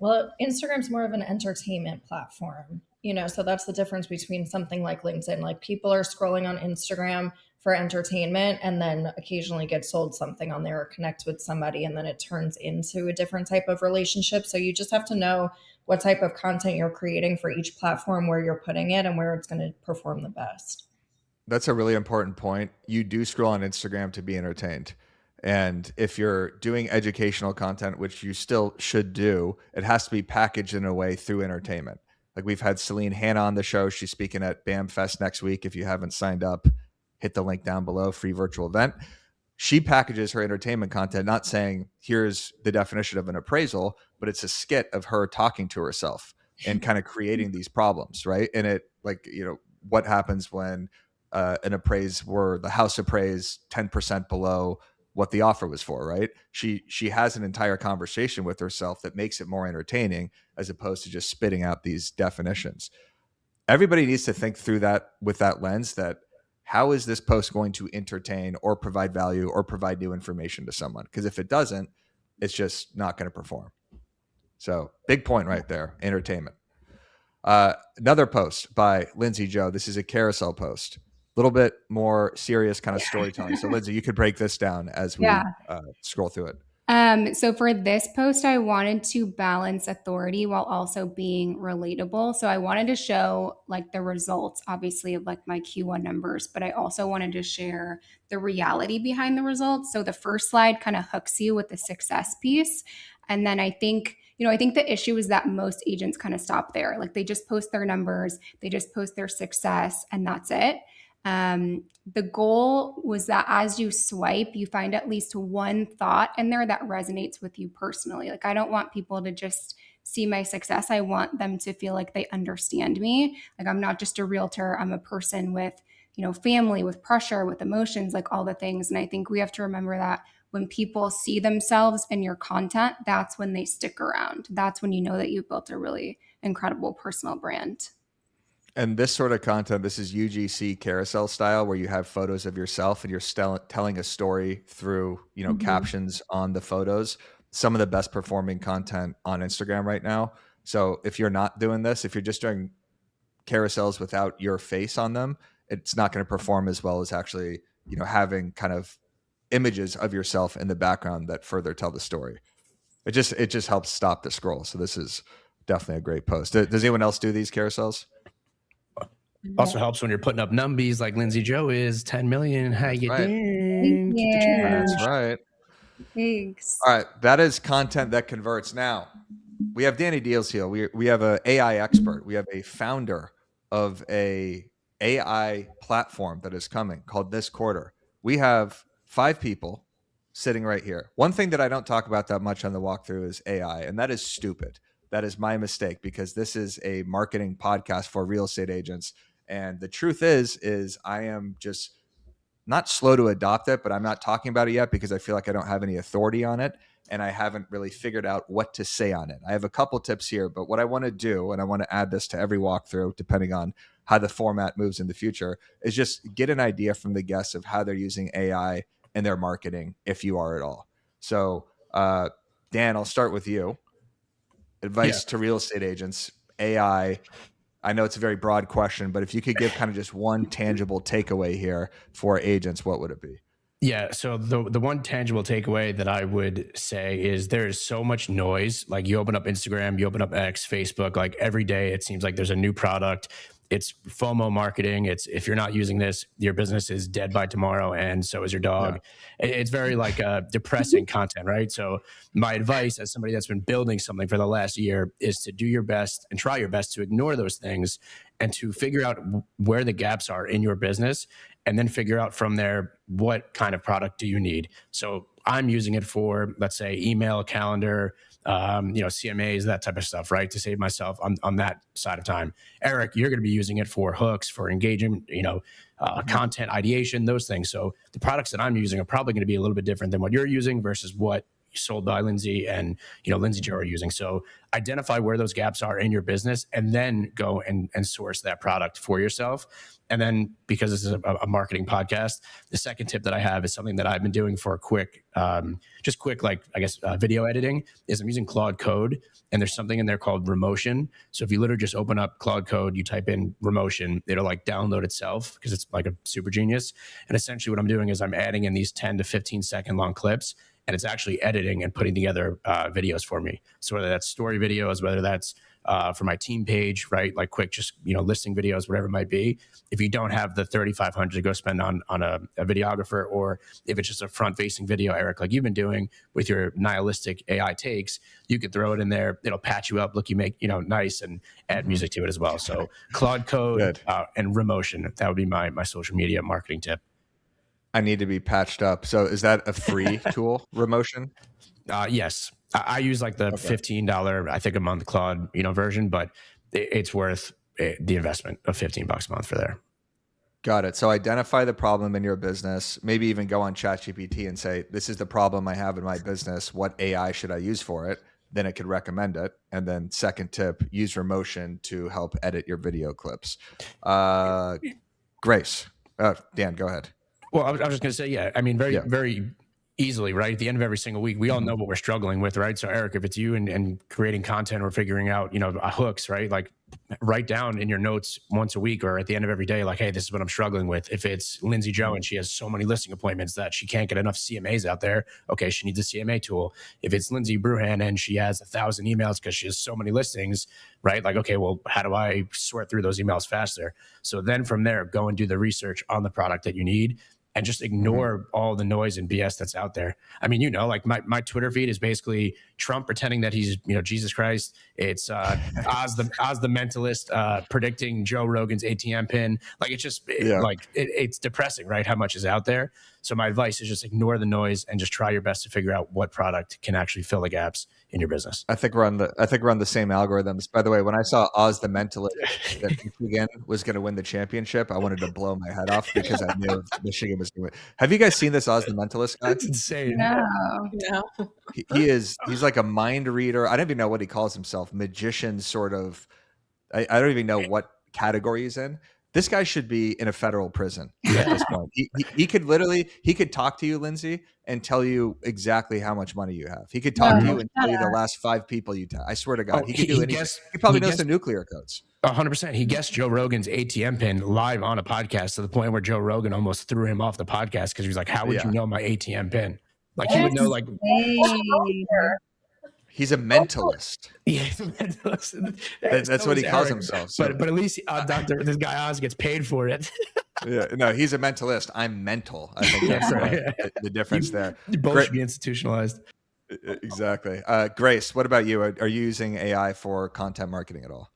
Well, Instagram's more of an entertainment platform, so that's the difference between something like LinkedIn. Like, people are scrolling on Instagram for entertainment and then occasionally get sold something on there or connect with somebody, and then it turns into a different type of relationship. So you just have to know what type of content you're creating for each platform, where you're putting it and where it's going to perform the best. That's a really important point. You do scroll on Instagram to be entertained. And if you're doing educational content, which you still should do, it has to be packaged in a way through entertainment. Like, we've had Celine Hanna on the show. She's speaking at BAM Fest next week. If you haven't signed up, hit the link down below, free virtual event. She packages her entertainment content, not saying here's the definition of an appraisal, but it's a skit of her talking to herself and kind of creating these problems, right? And it, like, what happens when the house appraised 10% below what the offer was for, right? She has an entire conversation with herself that makes it more entertaining, as opposed to just spitting out these definitions. Everybody needs to think through that with that lens, that how is this post going to entertain or provide value or provide new information to someone? Because if it doesn't, it's just not going to perform. So big point right there, entertainment. Another post by Lindsay Joe. This is a carousel post. Little bit more serious kind of storytelling. So Lindsay, you could break this down as we scroll through it. So for this post, I wanted to balance authority while also being relatable. So I wanted to show like the results, obviously, of like my Q1 numbers, but I also wanted to share the reality behind the results. So the first slide kind of hooks you with the success piece. And then I think the issue is that most agents kind of stop there. Like, they just post their numbers, they just post their success, and that's it. The goal was that as you swipe, you find at least one thought in there that resonates with you personally. Like, I don't want people to just see my success. I want them to feel like they understand me. Like, I'm not just a realtor. I'm a person with, family, with pressure, with emotions, like all the things. And I think we have to remember that when people see themselves in your content, that's when they stick around. That's when you know that you've built a really incredible personal brand. And this sort of content, this is UGC carousel style, where you have photos of yourself and you're telling a story through, captions on the photos. Some of the best performing content on Instagram right now. So if you're not doing this, if you're just doing carousels without your face on them, it's not going to perform as well as actually, having kind of images of yourself in the background that further tell the story. It just helps stop the scroll. So this is definitely a great post. Does anyone else do these carousels? Also helps when you're putting up numbies like Lindsay Joe is 10 million. How you doing? That's right. Thanks. All right. That is content that converts. Now, we have Danny Deals here. We have an AI expert. We have a founder of a AI platform that is coming called This Quarter. We have 5 people sitting right here. One thing that I don't talk about that much on the walkthrough is AI, and that is stupid. That is my mistake, because this is a marketing podcast for real estate agents. And the truth is I am just not slow to adopt it, but I'm not talking about it yet because I feel like I don't have any authority on it. And I haven't really figured out what to say on it. I have a couple tips here, but what I want to do, and I want to add this to every walkthrough, depending on how the format moves in the future, is just get an idea from the guests of how they're using AI in their marketing, if you are at all. So, Dan, I'll start with you. Advice to real estate agents, AI. I know it's a very broad question, but if you could give kind of just one tangible takeaway here for agents, what would it be? Yeah. So the one tangible takeaway that I would say is there is so much noise. Like, you open up Instagram, you open up X, Facebook, like every day it seems like there's a new product. It's FOMO marketing. It's, if you're not using this, your business is dead by tomorrow, and so is your dog. Yeah. It's very like depressing content, right? So my advice as somebody that's been building something for the last year is to do your best and try your best to ignore those things and to figure out where the gaps are in your business, and then figure out from there what kind of product do you need. So I'm using it for, let's say, email, calendar, CMAs, that type of stuff, right? To save myself on that side of time. Eric, you're going to be using it for hooks, for engagement, content ideation, those things. So the products that I'm using are probably going to be a little bit different than what you're using versus what Sold by Lindsay and Lindsay Joe are using. So identify where those gaps are in your business, and then go and source that product for yourself. And then, because this is a marketing podcast, the second tip that I have is something that I've been doing for video editing, is I'm using Claude Code, and there's something in there called Remotion. So if you literally just open up Claude Code, you type in Remotion, it'll like download itself, because it's like a super genius. And essentially what I'm doing is I'm adding in these 10 to 15 second long clips, and it's actually editing and putting together videos for me. So whether that's story videos, whether that's for my team page, right? Like quick, just, listing videos, whatever it might be. If you don't have the $3,500 to go spend on a videographer, or if it's just a front facing video, Eric, like you've been doing with your nihilistic AI takes, you could throw it in there. It'll patch you up, look, you make, nice, and add music to it as well. So Claude Code and Remotion, that would be my social media marketing tip. I need to be patched up. So is that a free tool, Remotion? Yes. I use like the $15, I think, a month Claude, version, but it's worth the investment of $15 a month for there. Got it. So identify the problem in your business, maybe even go on ChatGPT and say, this is the problem I have in my business. What AI should I use for it? Then it could recommend it. And then second tip, use Remotion to help edit your video clips. Grace. Dan, go ahead. Well, I was just going to say, yeah, I mean, very easily, right? At the end of every single week, we all know what we're struggling with, right? So Eric, if it's you and creating content or figuring out, hooks, right? Like write down in your notes once a week or at the end of every day, like, hey, this is what I'm struggling with. If it's Lindsay Joe and she has so many listing appointments that she can't get enough CMAs out there, okay, she needs a CMA tool. If it's Lindsay Bruhan and she has 1,000 emails because she has so many listings, right? Like, okay, well, how do I sort through those emails faster? So then from there, go and do the research on the product that you need, and just ignore all the noise and BS that's out there. I mean, like my Twitter feed is basically Trump pretending that he's, Jesus Christ. It's Oz the mentalist predicting Joe Rogan's ATM pin. Like, it's just it's depressing, right? How much is out there. So my advice is just ignore the noise and just try your best to figure out what product can actually fill the gaps in your business. I think we're on the same algorithms. By the way, when I saw Oz the mentalist that Michigan was going to win the championship, I wanted to blow my head off because I knew Michigan was going to win. Have you guys seen this Oz the mentalist guy? That's insane. No. He's like a mind reader. I don't even know what he calls himself. Magician, sort of. I don't even know what category he's in. This guy should be in a federal prison at this point. He could talk to you, Lindsay, and tell you exactly how much money you have. He could talk to you and tell you the last 5 people you I swear to God, he could do anything. He probably knows the nuclear codes. 100%. He guessed Joe Rogan's ATM pin live on a podcast, to the point where Joe Rogan almost threw him off the podcast because he was like, how would you know my ATM pin? Like, he would know, like... He's a mentalist. Yeah, he's a mentalist. That's what he calls himself. So. But at least this guy Oz gets paid for it. Yeah, no, he's a mentalist. I'm mental. I think that's the difference there. Both should be institutionalized. Exactly. Grace, what about you? Are you using AI for content marketing at all?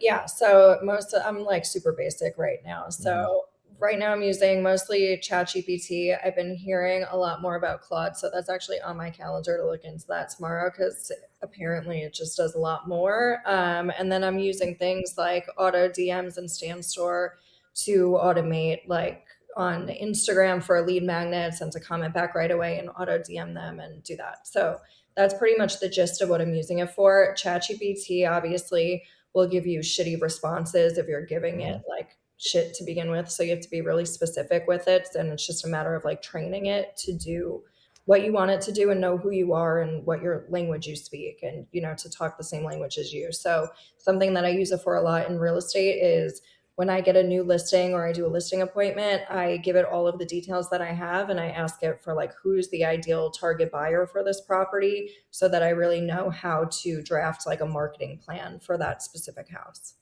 Yeah. So I'm like super basic right now. So right now I'm using mostly ChatGPT. I've been hearing a lot more about Claude, so that's actually on my calendar to look into that tomorrow because apparently it just does a lot more. And then I'm using things like auto DMs and Stan Store to automate, like on Instagram for lead magnets and to comment back right away and auto DM them and do that. So that's pretty much the gist of what I'm using it for. ChatGPT obviously will give you shitty responses if you're giving it like shit to begin with. So you have to be really specific with it. And it's just a matter of like training it to do what you want it to do and know who you are and what your language you speak and, you know, to talk the same language as you. So something that I use it for a lot in real estate is when I get a new listing or I do a listing appointment, I give it all of the details that I have and I ask it for like who's the ideal target buyer for this property so that I really know how to draft like a marketing plan for that specific house.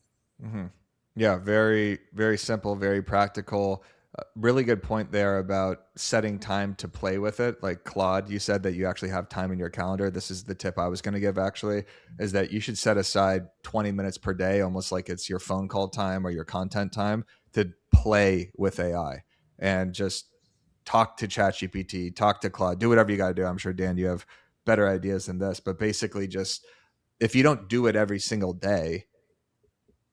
Mm-hmm. Yeah, very, very simple, very practical. Really good point there about setting time to play with it. Like Claude, you said that you actually have time in your calendar. This is the tip I was going to give actually, is that you should set aside 20 minutes per day, almost like it's your phone call time or your content time, to play with AI and just talk to ChatGPT, talk to Claude, do whatever you got to do. I'm sure, Dan, you have better ideas than this, but basically just, if you don't do it every single day,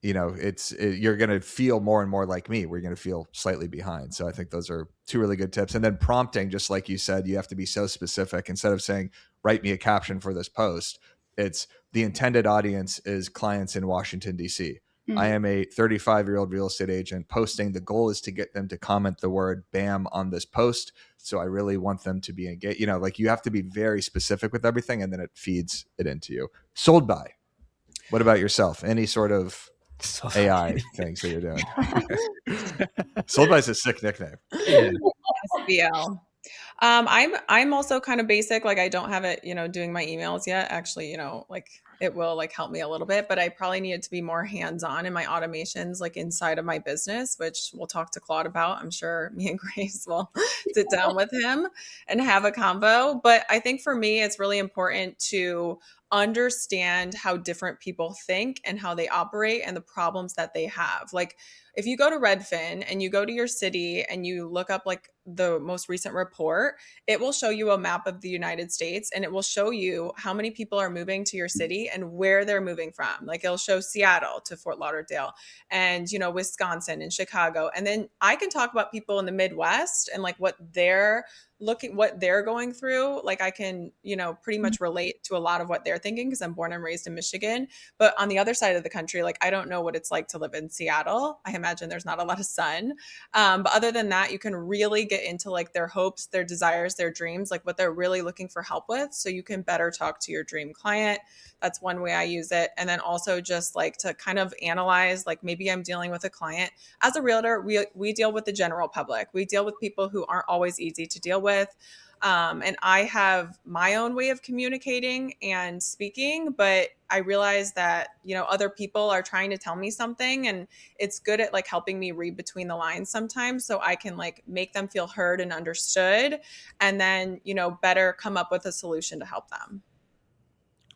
you know, you're going to feel more and more like me. We're going to feel slightly behind. So I think those are two really good tips. And then prompting, just like you said, you have to be so specific. Instead of saying, write me a caption for this post, it's the intended audience is clients in Washington, D.C. I am a 35-year-old real estate agent posting. The goal is to get them to comment the word BAM on this post. So I really want them to be engaged. You know, like you have to be very specific with everything, and then it feeds it into you. Sold by. What about yourself? Any sort of AI things that you're doing? Sold by is a sick nickname. Yeah. SBL. I'm also kind of basic. Like I don't have it, you know, doing my emails yet. Actually, you know, like it will like help me a little bit, but I probably need it to be more hands-on in my automations, like inside of my business, which we'll talk to Claude about. I'm sure me and Grace will sit down with him and have a convo. But I think for me, it's really important to understand how different people think and how they operate and the problems that they have. Like if you go to Redfin and you go to your city and you look up like the most recent report, it will show you a map of the United States and it will show you how many people are moving to your city and where they're moving from. Like it'll show Seattle to Fort Lauderdale and, you know, Wisconsin and Chicago. And then I can talk about people in the Midwest and like what they're going through. Like I can, you know, pretty much relate to a lot of what they're thinking because I'm born and raised in Michigan. But on the other side of the country, like I don't know what it's like to live in Seattle. I imagine there's not a lot of sun. But other than that, you can really get into like their hopes, their desires, their dreams, like what they're really looking for help with. So you can better talk to your dream client. That's one way I use it. And then also just like to kind of analyze, like maybe I'm dealing with a client. As a realtor, we deal with the general public. We deal with people who aren't always easy to deal with. And I have my own way of communicating and speaking, but I realize that, you know, other people are trying to tell me something and it's good at like helping me read between the lines sometimes so I can like make them feel heard and understood and then, you know, better come up with a solution to help them.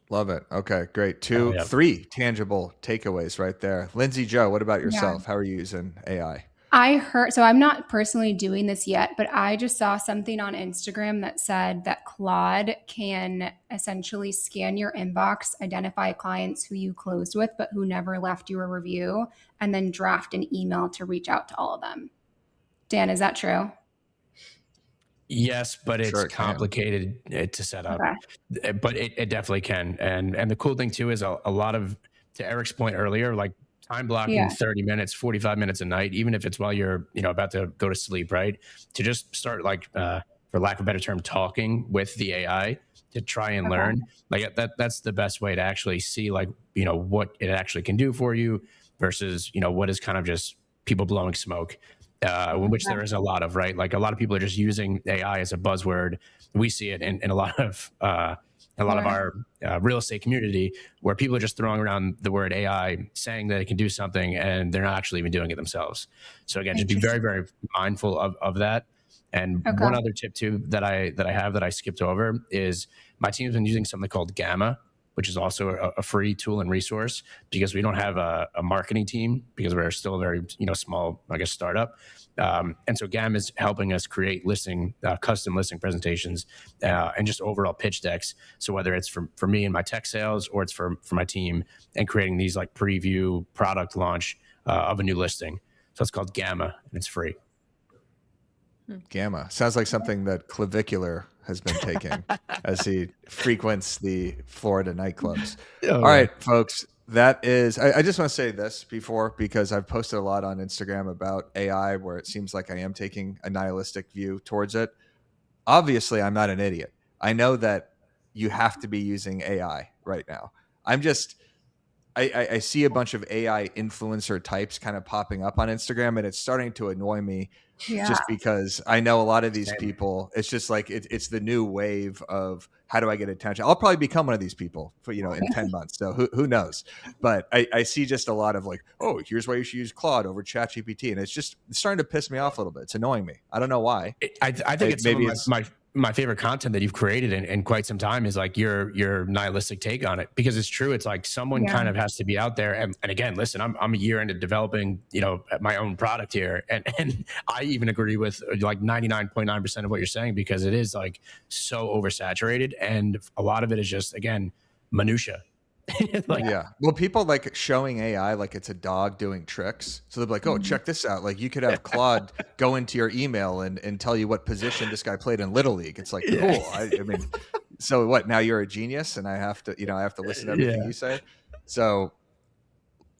Love it. Okay, great. Three tangible takeaways right there. Lindsay, Joe, what about yourself? Yeah. How are you using AI? I heard, so I'm not personally doing this yet, but I just saw something on Instagram that said that Claude can essentially scan your inbox, identify clients who you closed with, but who never left you a review, and then draft an email to reach out to all of them. Dan, is that true? Yes, but it's complicated to set up. Okay. But it definitely can. And the cool thing too is a lot of, to Eric's point earlier, like time blocking 30 minutes, 45 minutes a night, even if it's while you're, you know, about to go to sleep, right? To just start like, for lack of a better term, talking with the AI to try and learn. Like that's the best way to actually see like, you know, what it actually can do for you versus, you know, what is kind of just people blowing smoke. Which there is a lot of, right? Like a lot of people are just using AI as a buzzword. We see it in a lot of of our real estate community where people are just throwing around the word AI, saying that it can do something, and they're not actually even doing it themselves. So again, just be very, very mindful of that. And one other tip too that I have that I skipped over is my team's been using something called Gamma. which is also a free tool and resource because we don't have a marketing team because we're still a very small, I guess, startup. And so Gamma is helping us create custom listing presentations and just overall pitch decks. So whether it's for me and my tech sales or it's for my team and creating these like preview product launch of a new listing. So it's called Gamma and it's free. Gamma sounds like something that Clavicular has been taking as he frequents the Florida nightclubs. All right, folks, that is, I just want to say this before, because I've posted a lot on Instagram about AI where it seems like I am taking a nihilistic view towards it. Obviously, I'm not an idiot. I know that you have to be using AI right now. I see a bunch of AI influencer types kind of popping up on Instagram, and it's starting to annoy me just because I know a lot of these people. It's just like it's the new wave of how do I get attention? I'll probably become one of these people for in 10 months. So who knows? But I see just a lot of like, oh, here's why you should use Claude over ChatGPT, and it's starting to piss me off a little bit. It's annoying me. I don't know why. I think it's maybe my favorite content that you've created in quite some time is like your nihilistic take on it, because it's true. It's like someone kind of has to be out there. And again, listen, I'm a year into developing, my own product here. And I even agree with like 99.9% of what you're saying, because it is like so oversaturated. And a lot of it is just, again, minutia. Well, people like showing AI like it's a dog doing tricks. So they'll be like, oh, check this out. Like you could have Claude go into your email and tell you what position this guy played in Little League. It's like, cool. I mean, so what? Now you're a genius and I have to listen to everything you say. So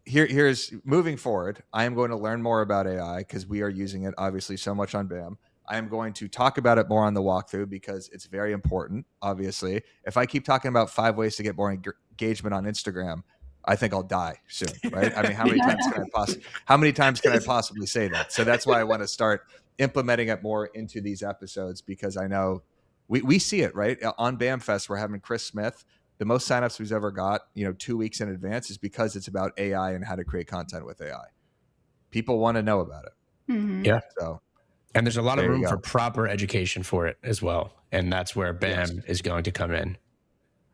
here's moving forward. I am going to learn more about AI because we are using it obviously so much on BAM. I am going to talk about it more on the walkthrough because it's very important. Obviously, if I keep talking about 5 ways to get more engagement on Instagram, I think I'll die soon, right? I mean, how many times can I possibly say that? So that's why I want to start implementing it more into these episodes, because I know we see it, right? On BAM Fest, we're having Chris Smith. The most signups we've ever got, 2 weeks in advance, is because it's about AI and how to create content with AI. People want to know about it. Mm-hmm. Yeah. And there's a lot of room for proper education for it as well. And that's where BAM is going to come in.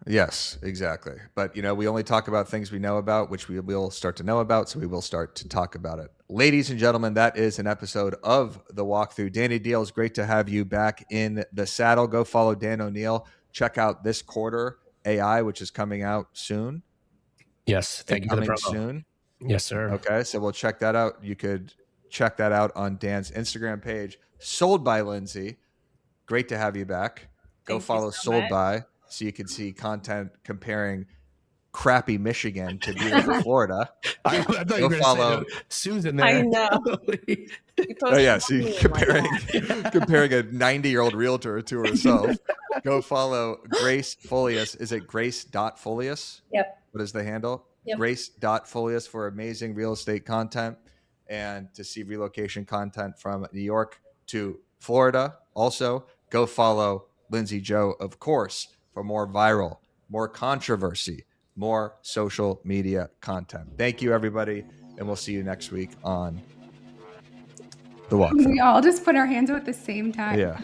Yes, exactly. But, we only talk about things we know about, which we will start to know about. So we will start to talk about it. Ladies and gentlemen, that is an episode of The Walkthrough. Danny Deal, it's great to have you back in the saddle. Go follow Dan O'Neill. Check out This Quarter AI, which is coming out soon. Yes. Thank you for the promo. Soon. Yes, sir. Okay. So we'll check that out. You could check that out on Dan's Instagram page, Sold by Lindsay. Great to have you back. Go follow Sold by so you can see content comparing crappy Michigan to beautiful Florida. I thought you were going to follow Susan there. I know. Oh yeah, so comparing a 90-year-old realtor to herself. Go follow Grace Folius. Is it Grace.Folius? Yep. What is the handle? Yep. Grace.Folius for amazing real estate content and to see relocation content from New York to Florida. Also, go follow Lindsay Joe, of course, for more viral, more controversy, more social media content. Thank you, everybody, and we'll see you next week on The Walkthrough. We all just put our hands up at the same time. Yeah.